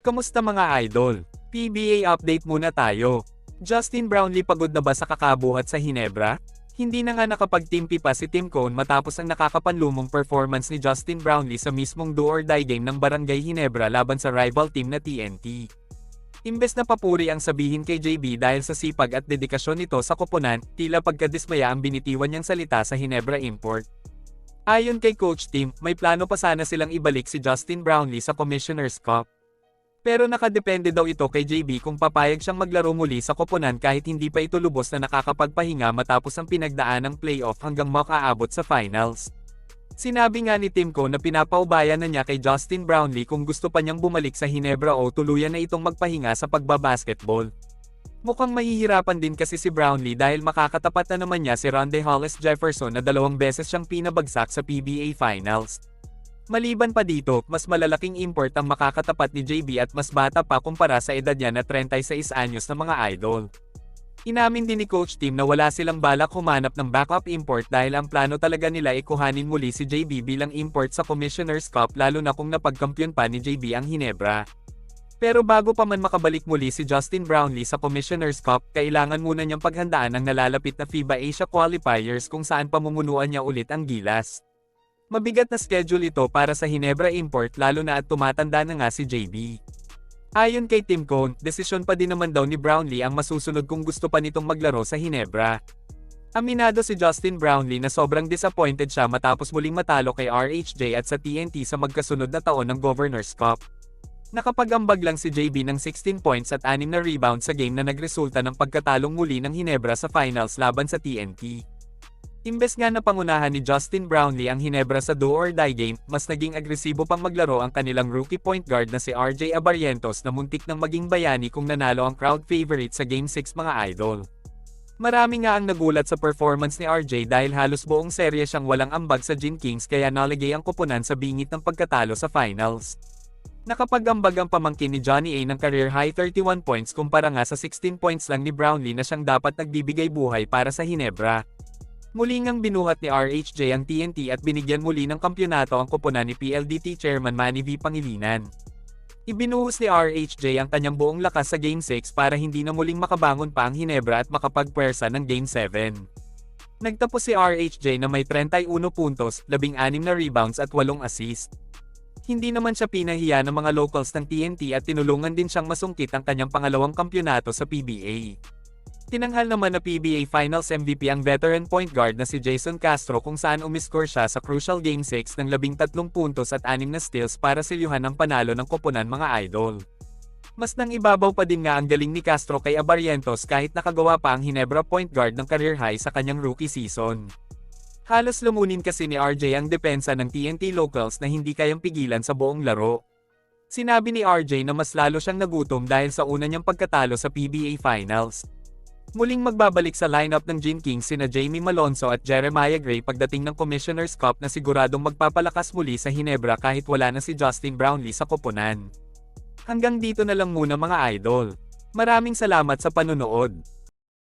Kamusta mga idol? PBA update muna tayo. Justin Brownlee pagod na ba sa kakabuhat sa Hinebra? Hindi na nga nakapagtimpi pa si Tim Cone matapos ang nakakapanlumong performance ni Justin Brownlee sa mismong do-or-die game ng Barangay Hinebra laban sa rival team na TNT. Imbes na papuri ang sabihin kay JB dahil sa sipag at dedikasyon nito sa koponan, tila pagkadismaya ang binitiwan niyang salita sa Hinebra Import. Ayon kay Coach Tim, may plano pa sana silang ibalik si Justin Brownlee sa Commissioner's Cup. Pero nakadepende daw ito kay JB kung papayag siyang maglaro muli sa koponan kahit hindi pa ito lubos na nakakapagpahinga matapos ang pinagdaanang playoff hanggang makaabot sa finals. Sinabi nga ni Tim Cone na pinapaubayan na niya kay Justin Brownlee kung gusto pa niyang bumalik sa Hinebra o tuluyan na itong magpahinga sa pagbabasketball. Mukhang mahihirapan din kasi si Brownlee dahil makakatapat na naman niya si Rondae Hollis Jefferson na 2 beses siyang pinabagsak sa PBA Finals. Maliban pa dito, mas malalaking import ang makakatapat ni JB at mas bata pa kumpara sa edad niya na 36 anyos na mga idol. Inamin din ni Coach Tim na wala silang balak humanap ng backup import dahil ang plano talaga nila ay kuhanin muli si JB bilang import sa Commissioner's Cup lalo na kung napagkampiyon pa ni JB ang Hinebra. Pero bago pa man makabalik muli si Justin Brownlee sa Commissioner's Cup, kailangan muna niyang paghandaan ang nalalapit na FIBA Asia Qualifiers kung saan pamumunuan niya ulit ang gilas. Mabigat na schedule ito para sa Hinebra Import lalo na at tumatanda na nga si JB. Ayon kay Tim Cone, desisyon pa din naman daw ni Brownlee ang masusunod kung gusto pa nitong maglaro sa Hinebra. Aminado si Justin Brownlee na sobrang disappointed siya matapos muling matalo kay RHJ at sa TNT sa magkasunod na taon ng Governor's Cup. Nakapag-ambag lang si JB ng 16 points at 6 na rebounds sa game na nagresulta ng pagkatalong muli ng Hinebra sa finals laban sa TNT. Imbes nga na pangunahan ni Justin Brownlee ang Hinebra sa do-or-die game, mas naging agresibo pang maglaro ang kanilang rookie point guard na si RJ Abarrientos na muntik nang maging bayani kung nanalo ang crowd favorite sa Game 6 mga idol. Marami nga ang nagulat sa performance ni RJ dahil halos buong serye siyang walang ambag sa Gin Kings kaya naligay ang koponan sa bingit ng pagkatalo sa finals. Nakapag-ambag ang pamangkin ni Johnny A ng career high 31 points kumpara nga sa 16 points lang ni Brownlee na siyang dapat nagbibigay buhay para sa Hinebra. Muli ngang binuhat ni RHJ ang TNT at binigyan muli ng kampyonato ang koponan ni PLDT Chairman Manny V. Pangilinan. Ibinuhos ni RHJ ang kanyang buong lakas sa Game 6 para hindi na muling makabangon pa ang Hinebra at makapagpuwersa ng Game 7. Nagtapos si RHJ na may 31 puntos, 16 na rebounds at 8 assist. Hindi naman siya pinahiya ng mga locals ng TNT at tinulungan din siyang masungkit ang kanyang pangalawang kampyonato sa PBA. Tinanghal naman na PBA Finals MVP ang veteran point guard na si Jason Castro kung saan umiscore siya sa crucial Game 6 ng 13 puntos at 6 na steals para silyuhan ang panalo ng koponan mga idol. Mas nang ibabaw pa din nga ang galing ni Castro kay Abarrientos kahit nakagawa pa ang Hinebra point guard ng career high sa kanyang rookie season. Halos lumunin kasi ni RJ ang depensa ng TNT locals na hindi kayang pigilan sa buong laro. Sinabi ni RJ na mas lalo siyang nagutom dahil sa una niyang pagkatalo sa PBA Finals. Muling magbabalik sa lineup ng Gin Kings sina Jamie Malonzo at Jeremiah Gray pagdating ng Commissioner's Cup na siguradong magpapalakas muli sa Hinebra kahit wala na si Justin Brownlee sa koponan. Hanggang dito na lang muna mga idol. Maraming salamat sa panonood.